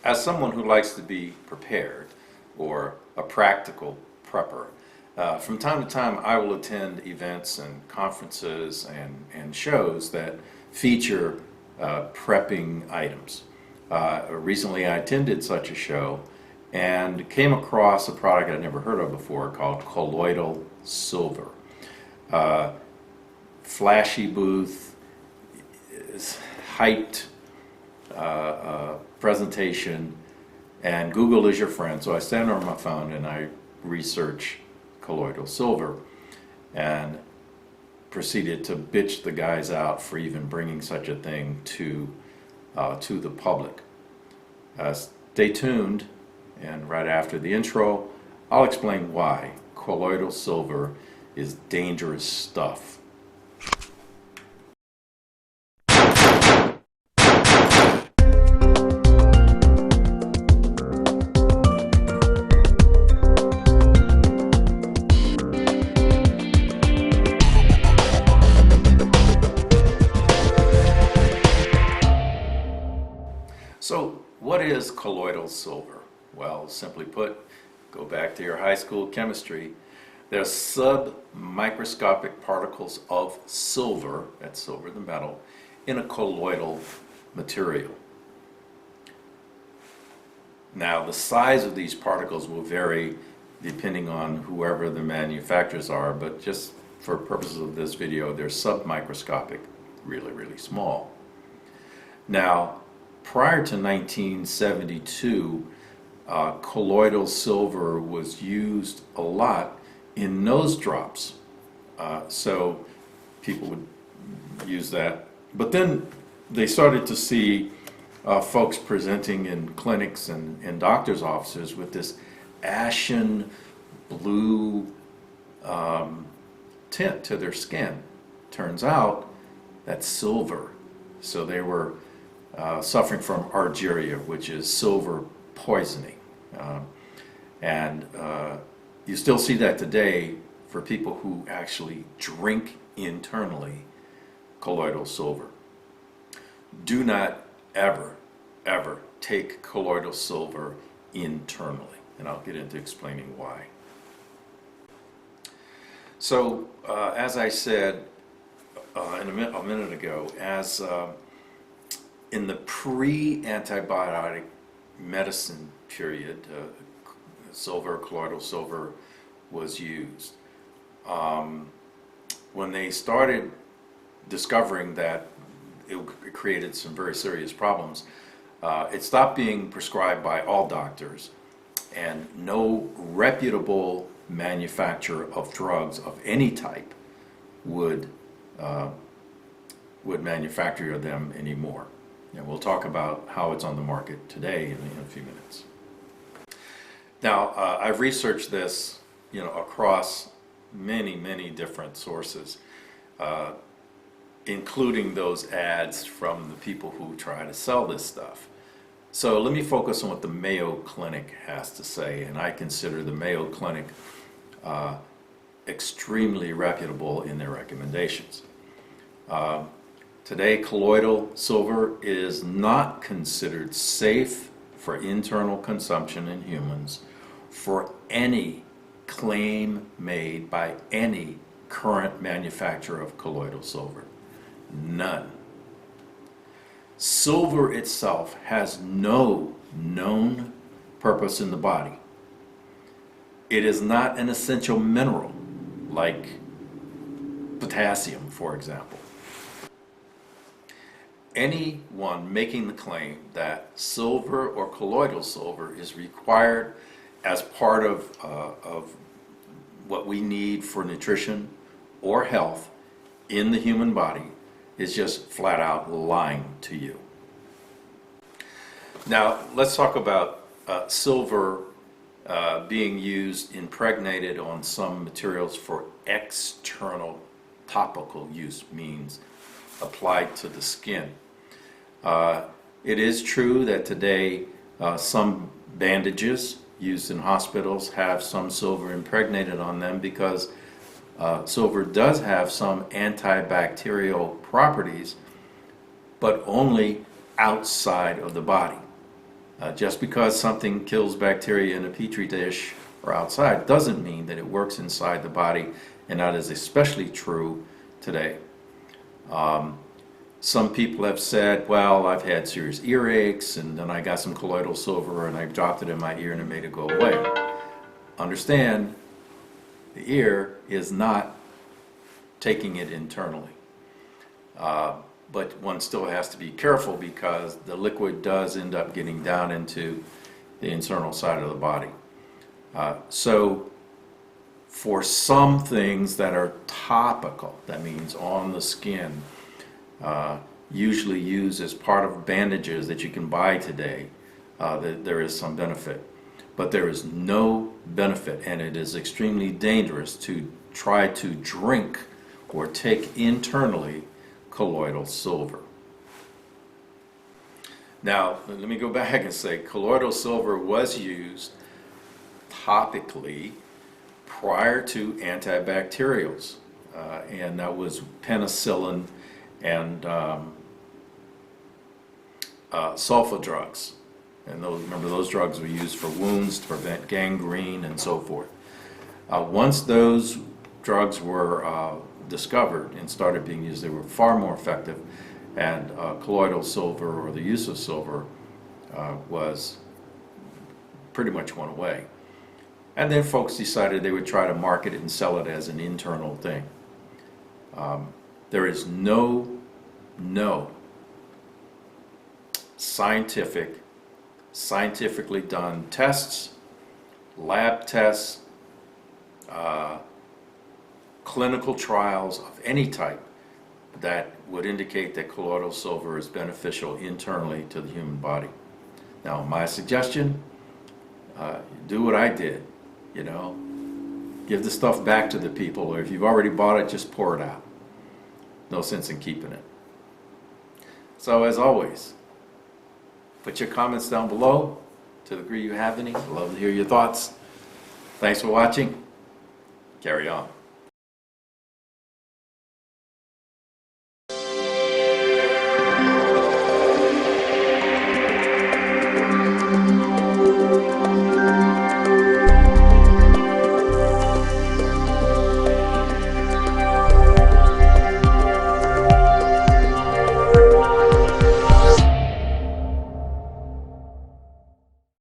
As someone who likes to be prepared, or a practical prepper, from time to time I will attend events and conferences and shows that feature prepping items. Recently I attended such a show and came across a product I'd never heard of before called Colloidal Silver. Flashy booth, hyped presentation, and Google is your friend, so I stand on my phone and I research colloidal silver and proceeded to bitch the guys out for even bringing such a thing to the public. Stay tuned, and right after the intro I'll explain why colloidal silver is dangerous stuff. So what is colloidal silver? Well, simply put, go back to your high school chemistry. There are submicroscopic particles of silver, that's silver the metal, in a colloidal material. Now the size of these particles will vary depending on whoever the manufacturers are, but just for purposes of this video, they're submicroscopic, really, really small. Now, prior to 1972, colloidal silver was used a lot in nose drops. So people would use that. But then they started to see folks presenting in clinics and doctors' offices with this ashen blue tint to their skin. Turns out that's silver. So they were suffering from argyria, which is silver poisoning. You still see that today for people who actually drink internally colloidal silver. Do not ever, ever take colloidal silver internally, and I'll get into explaining why. So, as I said a minute ago, in the pre-antibiotic medicine period, colloidal silver was used. When they started discovering that it created some very serious problems, it stopped being prescribed by all doctors, and no reputable manufacturer of drugs of any type would manufacture them anymore. And we'll talk about how it's on the market today in a few minutes. Now, I've researched this, across many different sources, including those ads from the people who try to sell this stuff. So let me focus on what the Mayo Clinic has to say, and I consider the Mayo Clinic extremely reputable in their recommendations. Today, colloidal silver is not considered safe for internal consumption in humans for any claim made by any current manufacturer of colloidal silver. None. Silver itself has no known purpose in the body. It is not an essential mineral like potassium, for example. Anyone making the claim that silver or colloidal silver is required as part of what we need for nutrition or health in the human body is just flat out lying to you. Now let's talk about silver being used impregnated on some materials for external topical use, means applied to the skin. It is true that today some bandages used in hospitals have some silver impregnated on them because silver does have some antibacterial properties, but only outside of the body. Just because something kills bacteria in a petri dish or outside doesn't mean that it works inside the body, and that is especially true today. Some people have said, well, I've had serious earaches and then I got some colloidal silver and I dropped it in my ear and it made it go away. Understand, the ear is not taking it internally. But one still has to be careful because the liquid does end up getting down into the internal side of the body. So for some things that are topical, that means on the skin, usually used as part of bandages that you can buy today, there is some benefit. But there is no benefit, and it is extremely dangerous to try to drink or take internally colloidal silver. Now, let me go back and say colloidal silver was used topically prior to antibacterials, and that was penicillin and sulfa drugs. And those, remember, those drugs were used for wounds to prevent gangrene and so forth. Once those drugs were discovered and started being used, they were far more effective, and colloidal silver, or the use of silver, was pretty much went away. And then folks decided they would try to market it and sell it as an internal thing. There is no scientifically done tests, lab tests, clinical trials of any type that would indicate that colloidal silver is beneficial internally to the human body. Now, my suggestion, do what I did, you know, give the stuff back to the people, or if you've already bought it, just pour it out. No sense in keeping it. So as always, put your comments down below to the degree you have any. I'd love to hear your thoughts. Thanks for watching. Carry on.